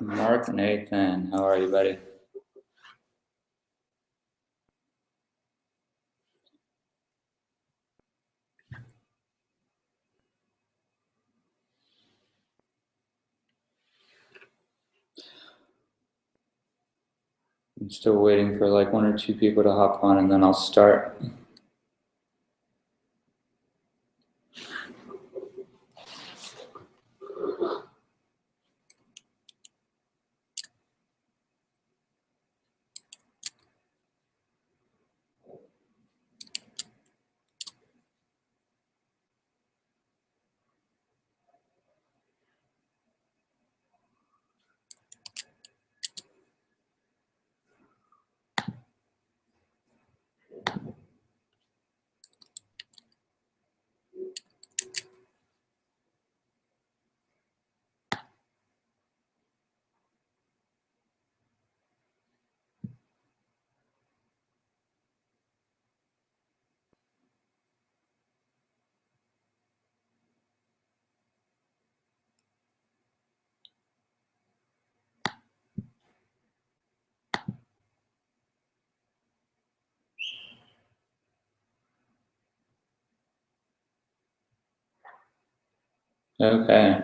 Mark Nathan, how are you, buddy? I'm still waiting for like 1 or 2 people to hop on, and then I'll start. Okay.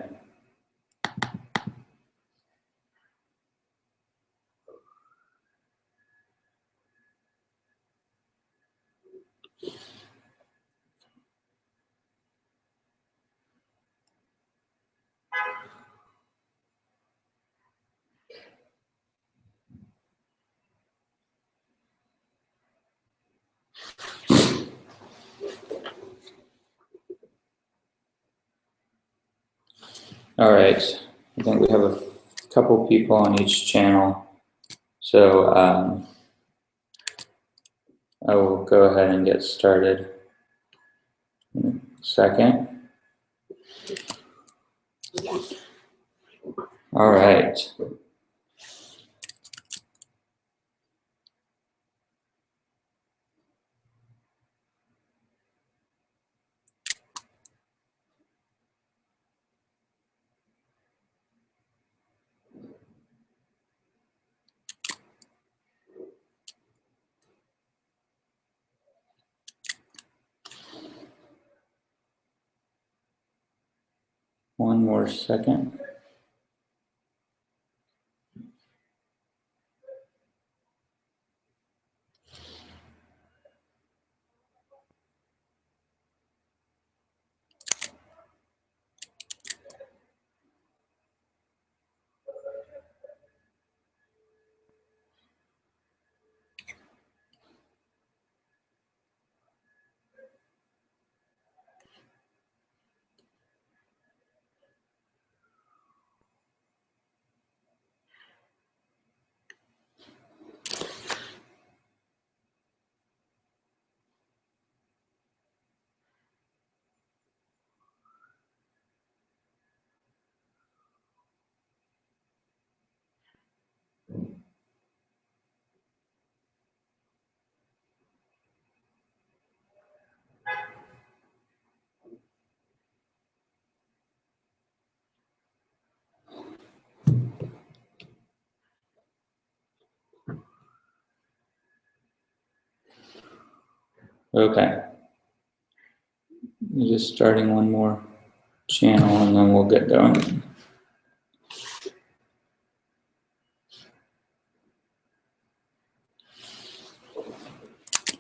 All right. I think we have a couple people on each channel, so I will go ahead and get started in a second. All right. One more second. Okay. Just starting one more channel, and then we'll get going.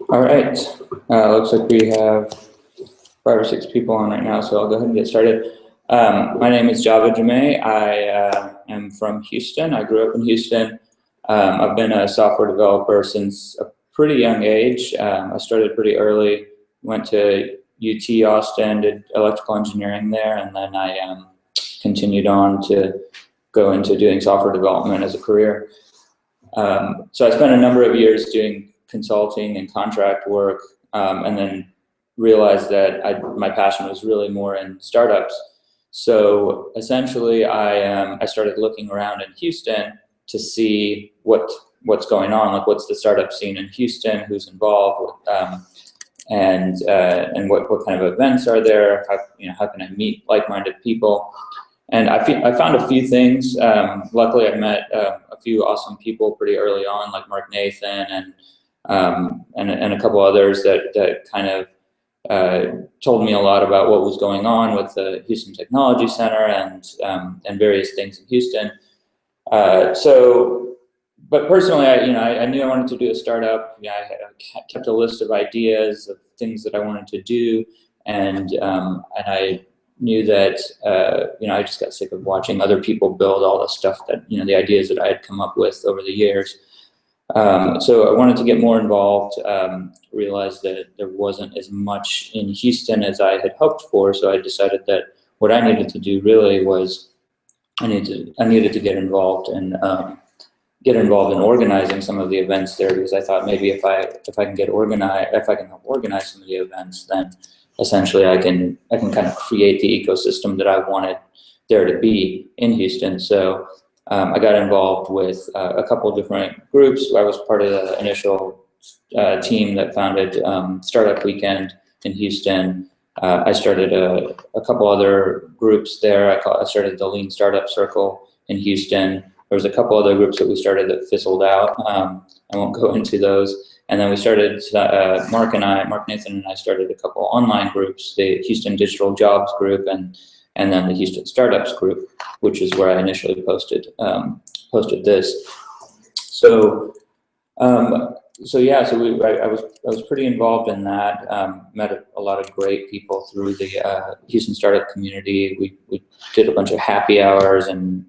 All right. Looks like we have 5 or 6 people on right now, so I'll go ahead and get started. My name is Java Jame. I am from Houston. I grew up in Houston. I've been a software developer since a pretty young age. I started pretty early, went to UT Austin, did electrical engineering there, and then I continued on to go into doing software development as a career. So I spent a number of years doing consulting and contract work, and then realized that my passion was really more in startups. So essentially, I started looking around in Houston to see what's going on, like what's the startup scene in Houston, who's involved, and what kind of events are there? How can I meet like-minded people? And I found a few things. Luckily, I met a few awesome people pretty early on, like Mark Nathan and a couple others that kind of told me a lot about what was going on with the Houston Technology Center and various things in Houston. But personally, I knew I wanted to do a startup. I kept a list of ideas of things that I wanted to do, and I knew that I just got sick of watching other people build all the stuff that the ideas that I had come up with over the years. So I wanted to get more involved. Realized that there wasn't as much in Houston as I had hoped for. So I decided that what I needed to do really was I needed to get involved and get involved in organizing some of the events there, because I thought maybe if I can help organize some of the events, then essentially I can kind of create the ecosystem that I wanted there to be in Houston. So I got involved with a couple of different groups. I was part of the initial team that founded Startup Weekend in Houston. I started a couple other groups there. I started the Lean Startup Circle in Houston. There was a couple other groups that we started that fizzled out. I won't go into those. And then we started, Mark Nathan and I started a couple online groups, the Houston Digital Jobs group and then the Houston Startups group, which is where I initially posted this. So I was pretty involved in that. Met a lot of great people through the Houston startup community. We did a bunch of happy hours and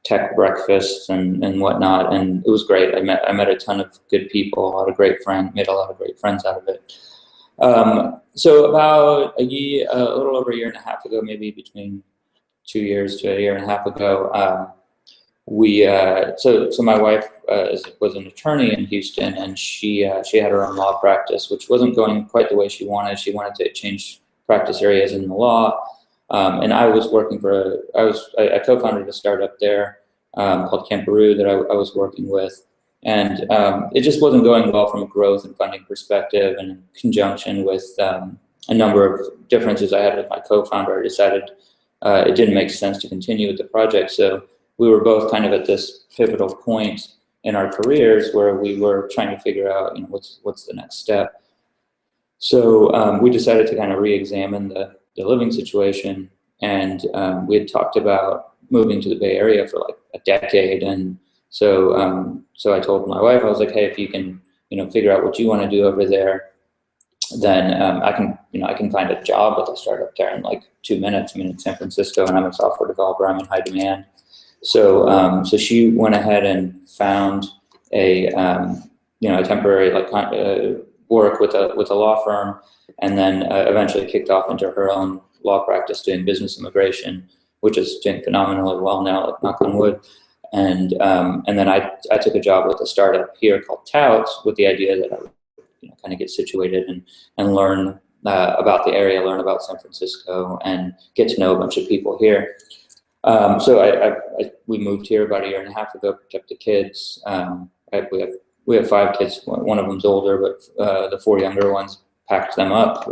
tech breakfasts and whatnot, and it was great. I met a ton of good people, a lot of great friends out of it. So about a little over a year and a half ago, maybe between 2 years to a year and a half ago, so my wife was an attorney in Houston, and she had her own law practice, which wasn't going quite the way she wanted. She wanted to change practice areas in the law, and I was working I co-founded a startup there called Camperoo that I was working with, and it just wasn't going well from a growth and funding perspective. And in conjunction with a number of differences I had with my co-founder, I decided it didn't make sense to continue with the project. So we were both kind of at this pivotal point in our careers where we were trying to figure out, what's the next step. So we decided to kind of re-examine the living situation, and we had talked about moving to the Bay Area for like a decade. And so I told my wife, I was like, hey, if you can, figure out what you want to do over there, then I can find a job with a startup there in like 2 minutes. I'm in San Francisco, and I'm a software developer. I'm in high demand. So she went ahead and found a temporary work with a law firm, and then eventually kicked off into her own law practice doing business immigration, which is doing phenomenally well now, like knock on wood. And then I took a job with a startup here called Touts, with the idea that I would kind of get situated and learn about the area, learn about San Francisco, and get to know a bunch of people here. So we moved here about a year and a half ago, picked up the kids. We have 5 kids. One of them's older, but the 4 younger ones, packed them up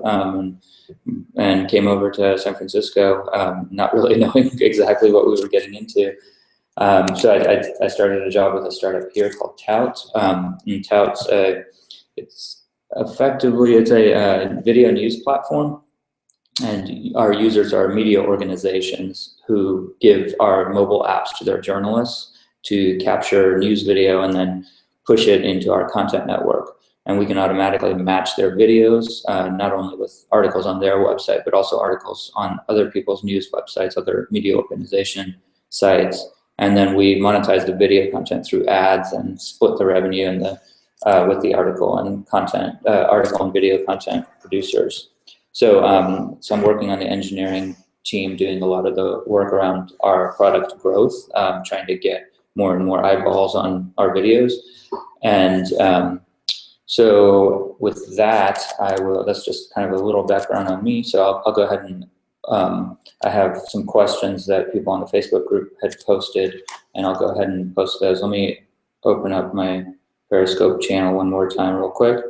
and came over to San Francisco, not really knowing exactly what we were getting into. So I started a job with a startup here called Touts. And Touts, it's a video news platform. And our users are media organizations who give our mobile apps to their journalists to capture news video and then push it into our content network. And we can automatically match their videos, not only with articles on their website, but also articles on other people's news websites, other media organization sites. And then we monetize the video content through ads and split the revenue with the article and video content producers. So I'm working on the engineering team, doing a lot of the work around our product growth, trying to get more and more eyeballs on our videos. And so with that, that's just kind of a little background on me. So I'll go ahead and I have some questions that people on the Facebook group had posted, and I'll go ahead and post those. Let me open up my Periscope channel one more time real quick.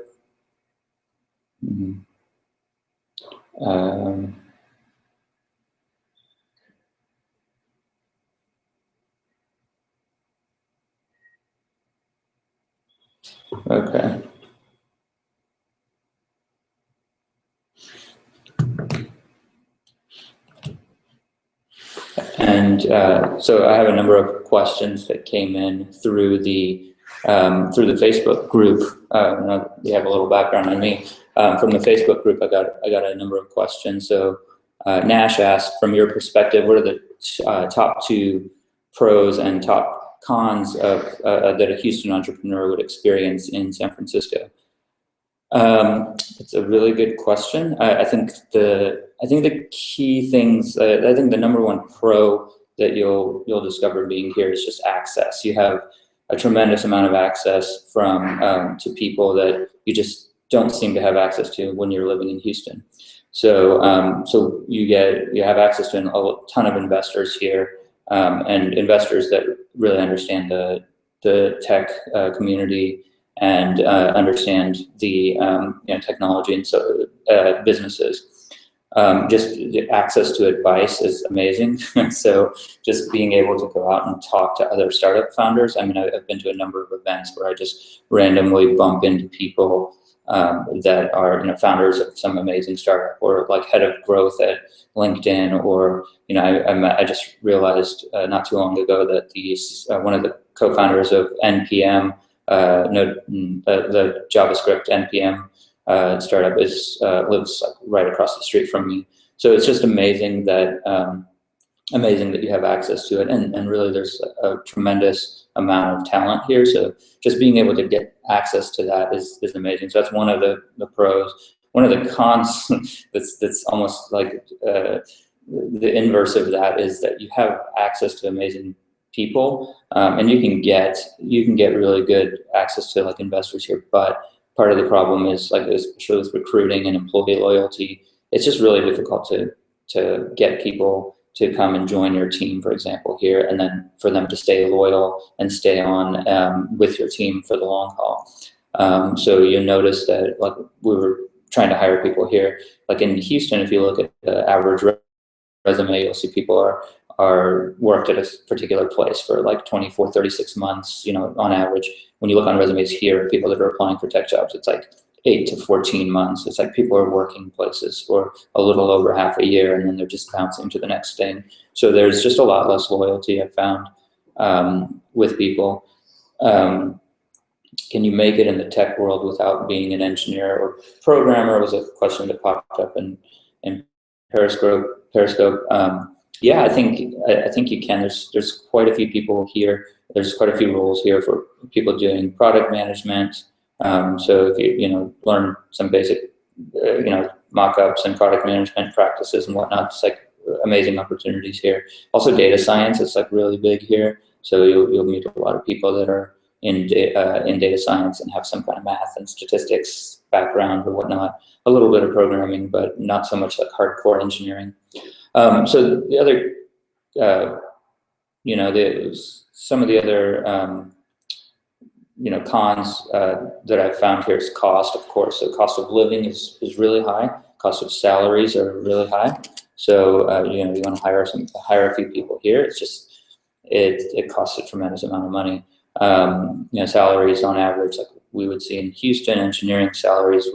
Okay. And so I have a number of questions that came in through the Facebook group. You have a little background on me. From the Facebook group, I got a number of questions. So Nash asked, from your perspective, what are the top two pros and top cons of that a Houston entrepreneur would experience in San Francisco? It's a really good question. I think the key things. I think the number one pro that you'll discover being here is just access. You have a tremendous amount of access from to people that you just don't seem to have access to when you're living in Houston. So you have access to a ton of investors here, and investors that really understand the tech community and understand the technology and so businesses. Just the access to advice is amazing. So just being able to go out and talk to other startup founders. I mean, I've been to a number of events where I just randomly bump into people that are founders of some amazing startup, or like head of growth at LinkedIn, or I just realized not too long ago that one of the co-founders of NPM, the JavaScript NPM startup lives like right across the street from me. So it's just amazing that you have access to it, and really there's a tremendous amount of talent here. So just being able to get access to that is amazing. So that's one of the pros. One of the cons that's almost like the inverse of that is that you have access to amazing people, and you can get really good access to like investors here. But part of the problem is, like, especially with recruiting and employee loyalty, it's just really difficult to get people to come and join your team, for example, here, and then for them to stay loyal and stay on with your team for the long haul. So you notice that, like, we were trying to hire people here, like in Houston. If you look at the average resume, you'll see people are worked at a particular place for like 24, 36 months, on average. When you look on resumes here, people that are applying for tech jobs, it's like 8 to 14 months. It's like people are working places for a little over half a year, and then they're just bouncing to the next thing. So there's just a lot less loyalty, I've found, with people. Can you make it in the tech world without being an engineer or programmer, was a question that popped up in Periscope. Yeah, I think you can. There's quite a few people here. There's quite a few roles here for people doing product management. So if you learn some basic mock-ups and product management practices and whatnot, it's like amazing opportunities here. Also data science is like really big here. So you'll meet a lot of people that are in data science and have some kind of math and statistics background or whatnot. A little bit of programming, but not so much like hardcore engineering. So the other, some of the other, cons that I've found here is cost, of course. So cost of living is really high. Cost of salaries are really high. So you want to hire a few people here. It's just it costs a tremendous amount of money. Salaries on average, like we would see in Houston, engineering salaries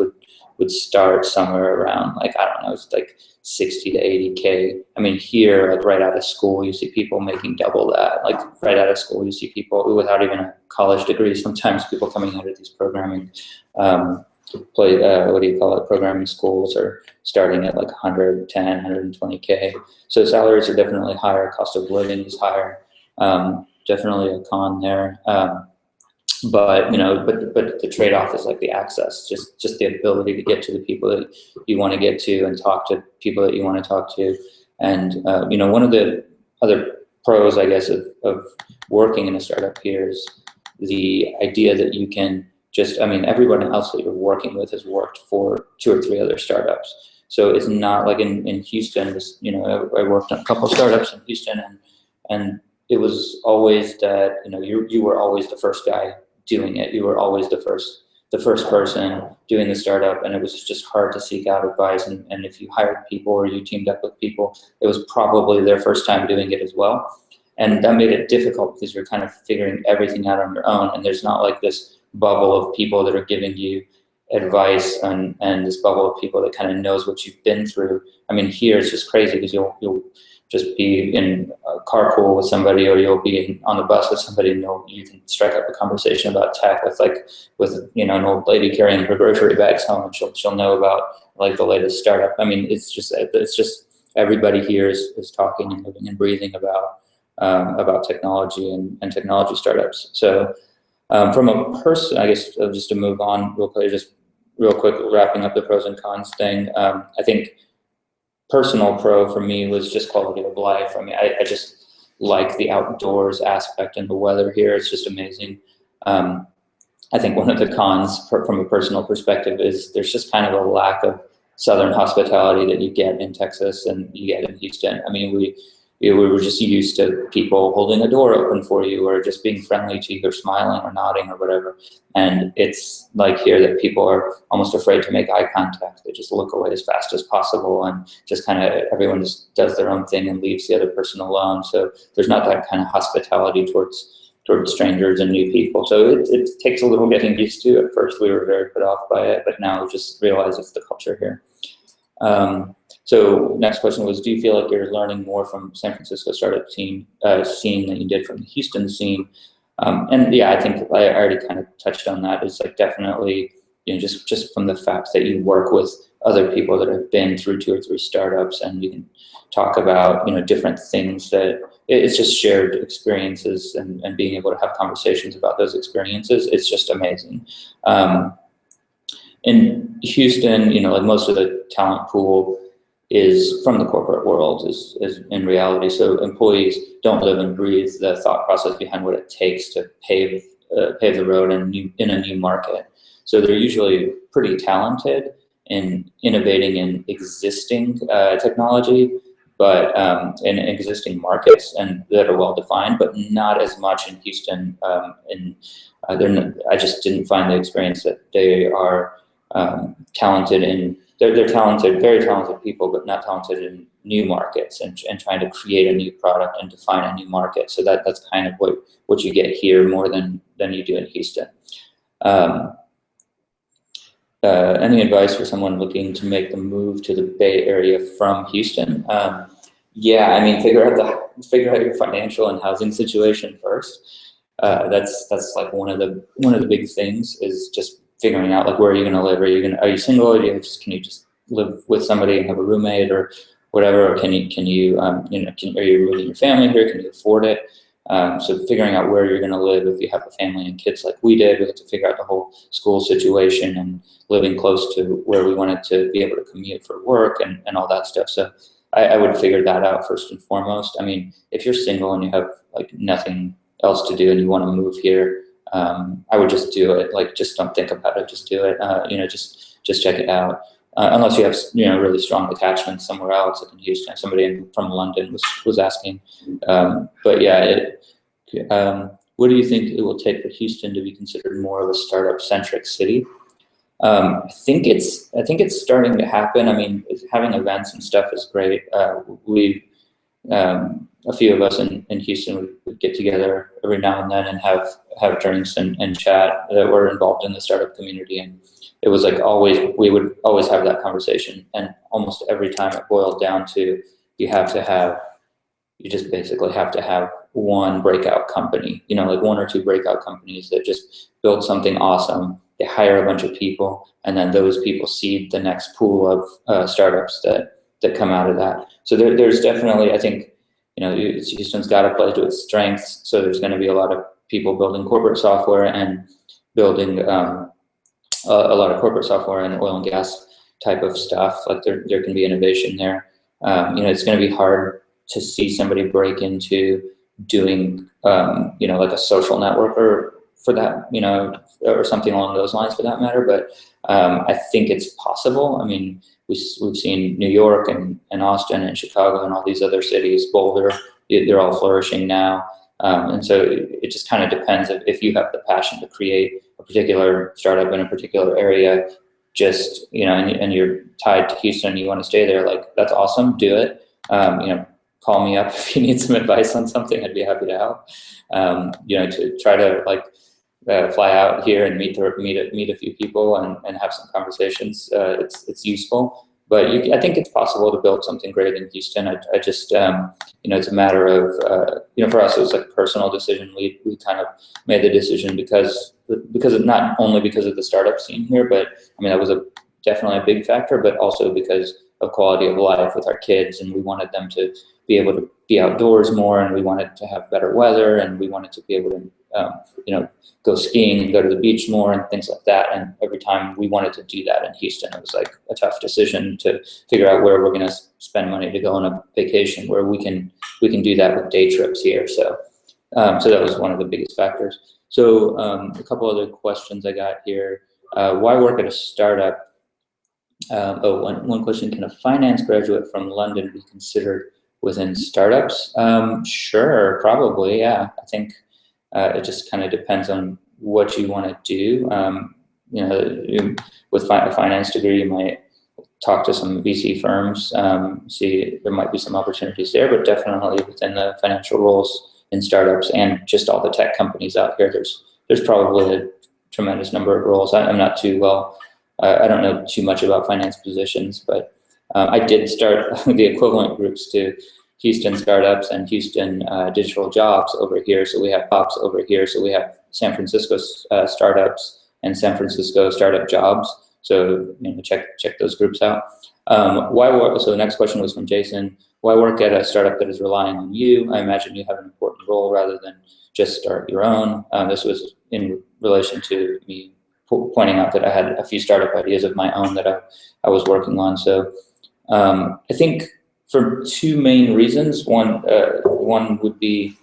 would start somewhere around, like, I don't know, it's like 60 to 80K. I mean, here, like right out of school, you see people making double that. Like right out of school, you see people without even a college degree. Sometimes people coming out of these programming, programming schools are starting at like 110, 120K. So salaries are definitely higher. Cost of living is higher. Definitely a con there. But the trade-off is like the access, just the ability to get to the people that you want to get to and talk to people that you want to talk to. And one of the other pros, I guess, of working in a startup here is the idea that you can everyone else that you're working with has worked for 2 or 3 other startups. So it's not like in Houston. I worked on a couple of startups in Houston, and it was always that you were always the first guy doing it. You were always the first person doing the startup, and it was just hard to seek out advice. And if you hired people or you teamed up with people, it was probably their first time doing it as well. And that made it difficult because you're kind of figuring everything out on your own, and there's not like this bubble of people that are giving you advice, and this bubble of people that kind of knows what you've been through. I mean, here it's just crazy because you'll just be in a carpool with somebody, or you'll be on the bus with somebody, and you can strike up a conversation about tech with an old lady carrying her grocery bags home, and she'll know about like the latest startup. I mean, it's just everybody here is talking and living and breathing about technology and technology startups. So from a person, I guess, just to move on real quick, wrapping up the pros and cons thing. I think personal pro for me was just quality of life. I mean, I just like the outdoors aspect, and the weather here is just amazing. I think one of the cons from a personal perspective is there's just kind of a lack of Southern hospitality that you get in Texas and you get in Houston. I mean, we were just used to people holding a door open for you, or just being friendly to you, or smiling or nodding or whatever. And it's like here that people are almost afraid to make eye contact. They just look away as fast as possible, and just kind of everyone just does their own thing and leaves the other person alone. So there's not that kind of hospitality towards strangers and new people. So it takes a little getting used to. At first we were very put off by it, but now we just realize it's the culture here. So next question was, do you feel like you're learning more from San Francisco startup scene than you did from the Houston scene? And yeah, I think I already kind of touched on that. It's like definitely, just from the fact that you work with other people that have been through 2 or 3 startups, and you can talk about, different things that it's just shared experiences, and being able to have conversations about those experiences. It's just amazing. In Houston, like most of the talent pool is from the corporate world, is in reality. So employees don't live and breathe the thought process behind what it takes to pave the road in a new market. So they're usually pretty talented in innovating in existing technology, but in existing markets and that are well defined, but not as much in Houston. I just didn't find the experience that they are talented in. They're talented, very talented people, but not talented in new markets and trying to create a new product and define a new market. So that's kind of what you get here more than you do in Houston. Any advice for someone looking to make the move to the Bay Area from Houston? Yeah, I mean, figure out your financial and housing situation first. That's like one of the big things, is just figuring out like where are you going to live? Are you single, or can you just live with somebody and have a roommate or whatever? Or are you moving your family here? Can you afford it? So figuring out where you're going to live. If you have a family and kids like we did, we had to figure out the whole school situation and living close to where we wanted to be able to commute for work and all that stuff. So I would figure that out first and foremost. I mean, if you're single and you have like nothing else to do and you want to move here, I would just do it. Like, just don't think about it. Just do it. Just check it out. Unless you have, really strong attachments somewhere else, like in Houston. Somebody from London was asking. But yeah, what do you think it will take for Houston to be considered more of a startup-centric city? I think it's starting to happen. I mean, having events and stuff is great. A few of us in Houston would get together every now and then and have drinks and chat that were involved in the startup community. And it was like we would always have that conversation. And almost every time it boiled down to, you just basically have to have one breakout company, like 1 or 2 breakout companies that just build something awesome. They hire a bunch of people, and then those people seed the next pool of startups that come out of that. So there's definitely, I think, Houston's got to play to its strengths. So there's going to be a lot of people building corporate software and building a lot of corporate software and oil and gas type of stuff. Like there can be innovation there. It's going to be hard to see somebody break into doing, like a social network or for that, or something along those lines for that matter. But I think it's possible. I mean, we've seen New York and Austin and Chicago and all these other cities, Boulder, they're all flourishing now. And so it just kind of depends if you have the passion to create a particular startup in a particular area, just, and you're tied to Houston and you want to stay there, like, that's awesome, do it. Call me up if you need some advice on something. I'd be happy to help. To try to fly out here and meet a few people and have some conversations. It's useful. But I think it's possible to build something great in Houston. I just, it's a matter of, for us, it was like a personal decision. We kind of made the decision because of, not only because of the startup scene here, but I mean, that was definitely a big factor, but also because of quality of life with our kids. And we wanted them to be able to be outdoors more, and we wanted to have better weather, and we wanted to be able to, go skiing and go to the beach more and things like that. And every time we wanted to do that in Houston, it was like a tough decision to figure out where we're going to spend money to go on a vacation, where we can do that with day trips here. So that was one of the biggest factors. So a couple other questions I got here. Why work at a startup? One question: can a finance graduate from London be considered within startups? Sure, probably, yeah. I think it just kind of depends on what you want to do. With a finance degree, you might talk to some VC firms, see there might be some opportunities there, but definitely within the financial roles in startups and just all the tech companies out here, there's probably a tremendous number of roles. I'm not too well, I don't know too much about finance positions, but I did start the equivalent groups to Houston startups and Houston digital jobs over here. So we have pops over here. So we have San Francisco startups and San Francisco startup jobs. So check those groups out. So the next question was from Jason. Why work at a startup that is relying on you? I imagine you have an important role rather than just start your own. This was in relation to me pointing out that I had a few startup ideas of my own that I was working on. So I think for two main reasons. One would be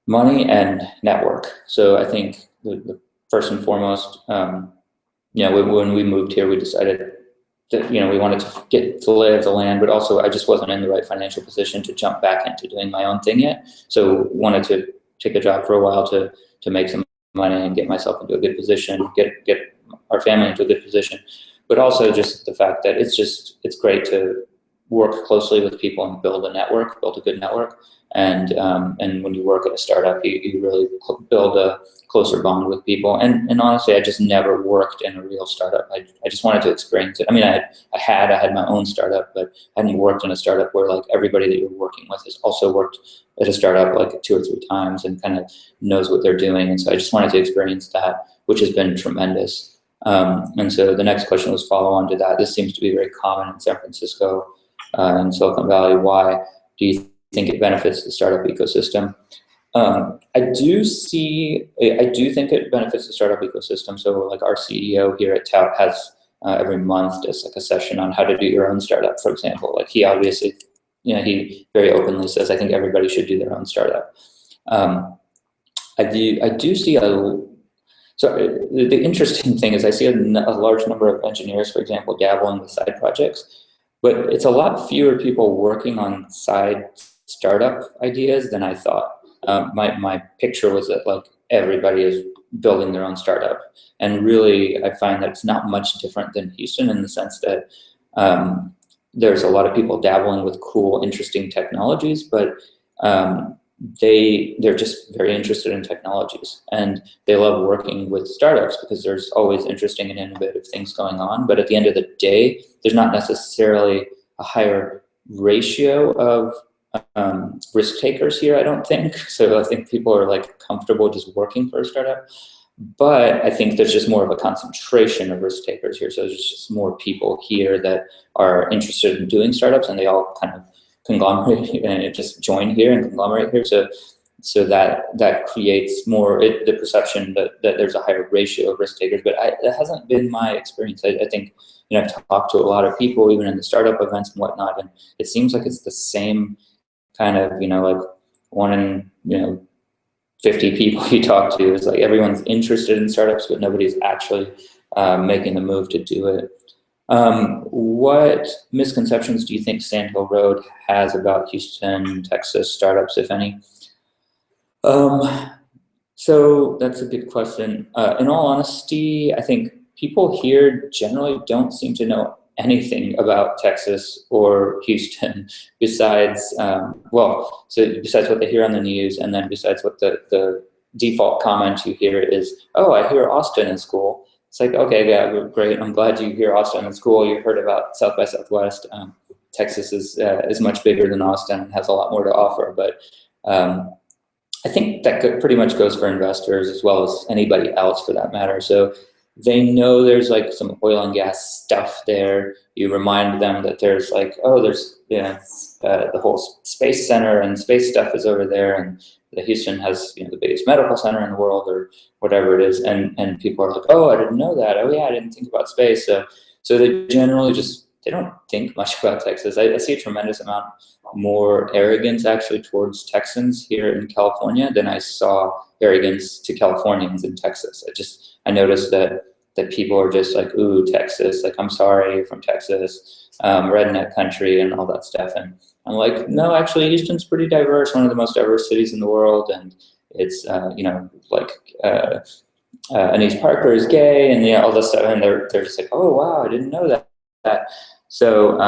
money and network. So I think the first and foremost, when we moved here, we decided that we wanted to get to lay of the land, but also I just wasn't in the right financial position to jump back into doing my own thing yet. So wanted to take a job for a while to make some money and get myself into a good position, get our family into a good position, but also just the fact that it's great to work closely with people and build a good network. And when you work at a startup, you really build a closer bond with people. And honestly, I just never worked in a real startup. I just wanted to experience it. I mean, I had my own startup, but I hadn't worked in a startup where like everybody that you're working with has also worked at a startup like 2 or 3 times and kind of knows what they're doing. And so I just wanted to experience that, which has been tremendous. And so the next question was follow on to that. This seems to be very common in San Francisco and Silicon Valley. Why do you think it benefits the startup ecosystem? I do think it benefits the startup ecosystem. So like our CEO here at Tout has every month just like a session on how to do your own startup, for example. Like he obviously, he very openly says, I think everybody should do their own startup. I do see so the interesting thing is I see a large number of engineers, for example, dabbling with side projects, but it's a lot fewer people working on side startup ideas than I thought. My picture was that like everybody is building their own startup, and really I find that it's not much different than Houston in the sense that there's a lot of people dabbling with cool, interesting technologies, but they're just very interested in technologies, and they love working with startups because there's always interesting and innovative things going on. But at the end of the day, there's not necessarily a higher ratio of risk takers here, I don't think. So I think people are like comfortable just working for a startup, but I think there's just more of a concentration of risk takers here. So there's just more people here that are interested in doing startups, and they all kind of conglomerate and just join here and conglomerate here. So that creates more the perception that there's a higher ratio of risk takers, but that hasn't been my experience. I think I've talked to a lot of people, even in the startup events and whatnot, and it seems like it's the same kind of, like 1 in 50 people you talk to is like everyone's interested in startups, but nobody's actually making the move to do it. What misconceptions do you think Sand Hill Road has about Houston, Texas startups, if any? So that's a good question. In all honesty, I think people here generally don't seem to know anything about Texas or Houston besides, besides what they hear on the news, and then besides what the default comment you hear is, "Oh, I hear Austin is cool." It's like, okay, yeah, great. I'm glad you hear Austin is cool. You heard about South by Southwest. Texas is much bigger than Austin and has a lot more to offer. But I think that pretty much goes for investors as well as anybody else for that matter. So they know there's like some oil and gas stuff there. You remind them that there's like, oh, there's the whole space center and space stuff is over there, and Houston has the biggest medical center in the world or whatever it is, and people are like, oh, I didn't know that. Oh yeah, I didn't think about space. So they generally they don't think much about Texas. I see a tremendous amount more arrogance actually towards Texans here in California than I saw arrogance to Californians in Texas. I noticed that people are just like, ooh, Texas, like, I'm sorry, you're from Texas, redneck country and all that stuff. And I'm like, no, actually, Houston's pretty diverse, one of the most diverse cities in the world. And it's, Anise Parker is gay and all this stuff. And they're just like, oh, wow, I didn't know that. So,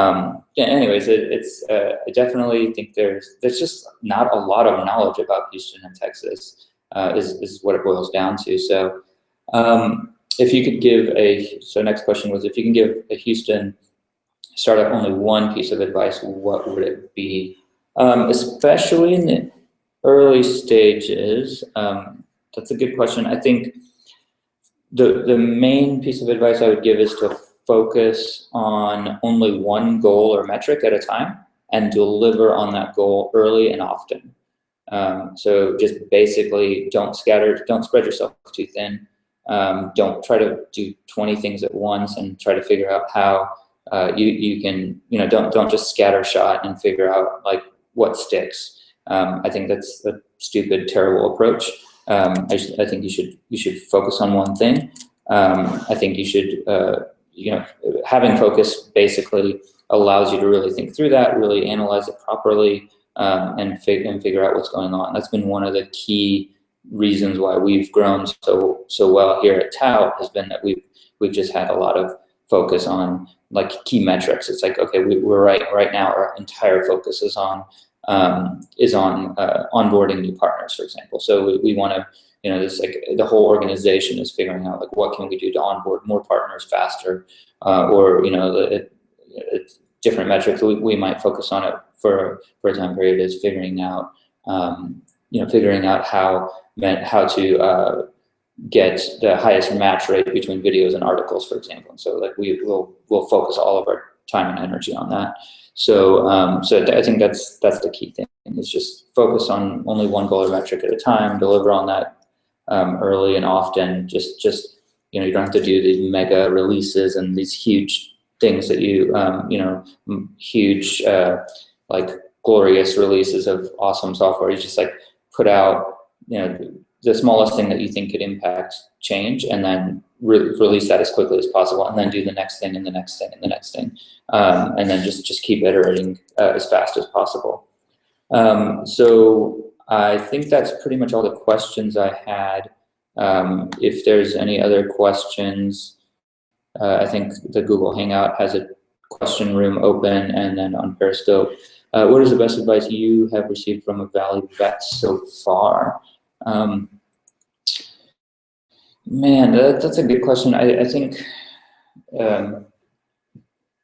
anyways, I definitely think there's just not a lot of knowledge about Houston and Texas, is what it boils down to. So, if you could give next question was, if you can give a Houston startup only one piece of advice, what would it be? Especially in the early stages, that's a good question. I think the main piece of advice I would give is to focus on only one goal or metric at a time and deliver on that goal early and often. So just basically don't spread yourself too thin. Don't try to do 20 things at once and try to figure out how you can, don't just scatter shot and figure out like what sticks. I think that's a stupid, terrible approach. I think you should focus on one thing. I think you should, having focus basically allows you to really think through that, really analyze it properly, and figure out what's going on. That's been one of the key reasons why we've grown so well here at Tout, has been that we've just had a lot of focus on like key metrics. It's like, okay, we're right now, our entire focus is on onboarding new partners, for example. So we want to, this, like, the whole organization is figuring out like what can we do to onboard more partners faster, or it's different metrics we might focus on it for a time period is figuring out how to get the highest match rate between videos and articles, for example. And so like we'll focus all of our time and energy on that. So I think that's the key thing, is just focus on only one goal or metric at a time, deliver on that early and often. Just you don't have to do these mega releases and these huge things that huge like glorious releases of awesome software. You just like put out the smallest thing that you think could impact change, and then release that as quickly as possible, and then do the next thing and the next thing and the next thing, and then just keep iterating as fast as possible. So I think that's pretty much all the questions I had. If there's any other questions, I think the Google Hangout has a question room open, and then on Periscope. What is the best advice you have received from a Valley vet so far? Man, that's a good question. I think, I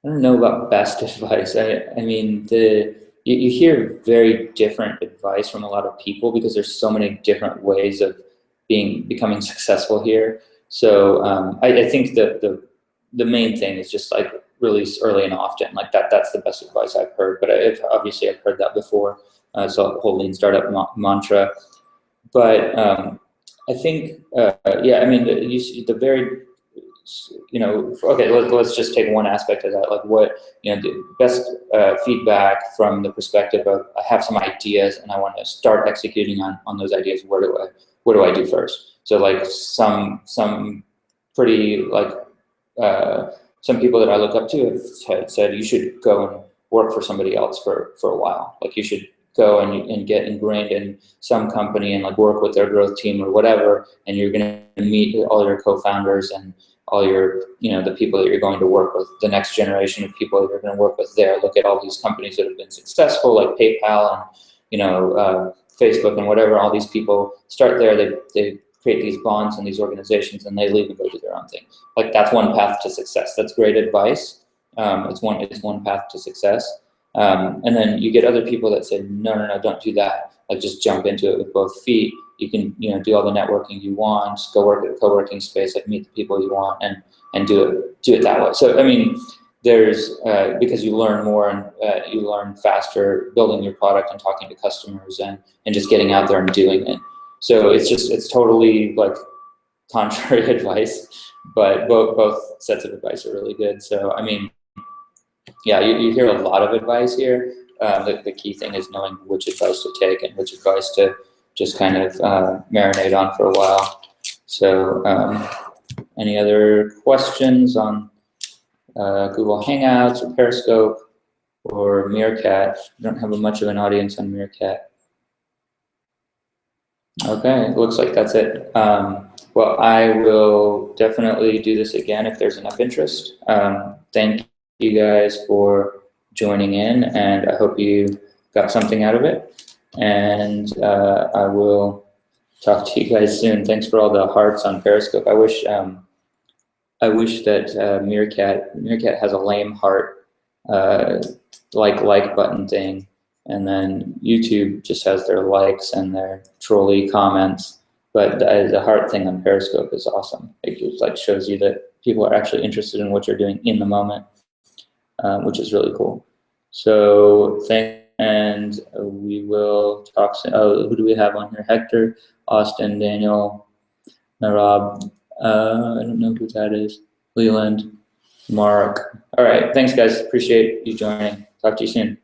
don't know about best advice. I mean, you hear very different advice from a lot of people because there's so many different ways of becoming successful here. So I think that the main thing is just like release early and often. Like that's the best advice I've heard. But obviously I've heard that before. So the whole lean startup mantra. But I think, I mean, okay, let's just take one aspect of that. Like what, the best feedback from the perspective of, I have some ideas and I want to start executing on those ideas. What do I do first? So like some pretty like, some people that I look up to have said you should go and work for somebody else for a while. Like you should go and get ingrained in some company and like work with their growth team or whatever, and you're going to meet all your co-founders and all your, the people that you're going to work with, the next generation of people that you're going to work with there. Look at all these companies that have been successful, like PayPal and, Facebook and whatever, all these people start there, they create these bonds in these organizations and they leave and go do their own thing. Like that's one path to success. That's great advice. It's one path to success. And then you get other people that say, no, don't do that. Like just jump into it with both feet. You can, do all the networking you want, go work at a co-working space, like meet the people you want and do it that way. So, I mean, there's, because you learn more and you learn faster building your product and talking to customers and just getting out there and doing it. So it's totally like contrary advice, but both sets of advice are really good. So, I mean, yeah, you hear a lot of advice here. The key thing is knowing which advice to take and which advice to just kind of marinate on for a while. So any other questions on Google Hangouts or Periscope or Meerkat? I don't have much of an audience on Meerkat. Okay, looks like that's it. Well, I will definitely do this again if there's enough interest. Thank you guys for joining in, and I hope you got something out of it. And I will talk to you guys soon. Thanks for all the hearts on Periscope. I wish that Meerkat has a lame heart like button thing, and then YouTube just has their likes and their trolly comments. But the heart thing on Periscope is awesome. It just like shows you that people are actually interested in what you're doing in the moment, which is really cool. So thanks, and we will talk soon. Oh, who do we have on here? Hector, Austin, Daniel, Narab. I don't know who that is. Leland, Mark. All right, thanks guys. Appreciate you joining. Talk to you soon.